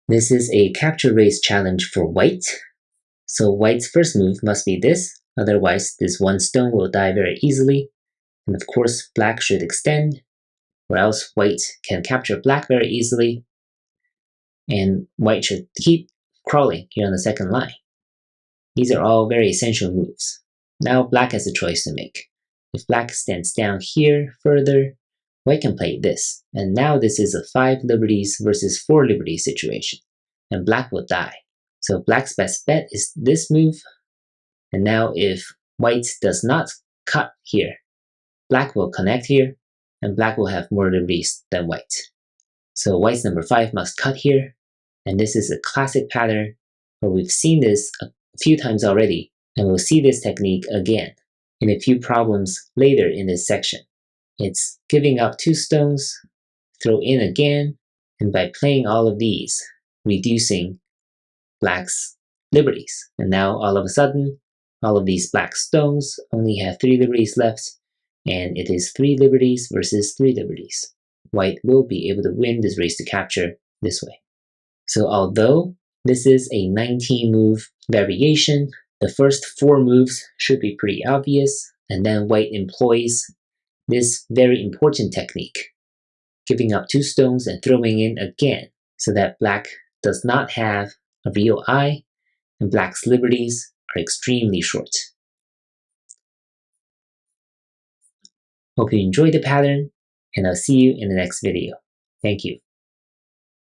This is a capture race challenge for white. So white's first move must be this, otherwise this one stone will die very easily. And of course, black should extend, or else white can capture black very easily. And white should keep crawling here on the second line. These are all very essential moves. Now black has a choice to make. If black stands down here further, white can play this. And now this is a 5 liberties versus 4 liberties situation. And black will die. So black's best bet is this move. And now if white does not cut here, black will connect here, and black will have more liberties than white. So white's number 5 must cut here, and this is a classic pattern where we've seen this a few times already, and we'll see this technique again in a few problems later in this section. It's giving up 2 stones, throw in again, and by playing all of these, reducing black's liberties. And now all of a sudden, all of these black stones only have 3 liberties left, and it is 3 liberties versus 3 liberties. White will be able to win this race to capture this way. So although this is a 19-move variation, the first 4 moves should be pretty obvious, and then white employs this very important technique, giving up 2 stones and throwing in again, so that black does not have a real eye, and black's liberties are extremely short. Hope you enjoyed the pattern, and I'll see you in the next video. Thank you.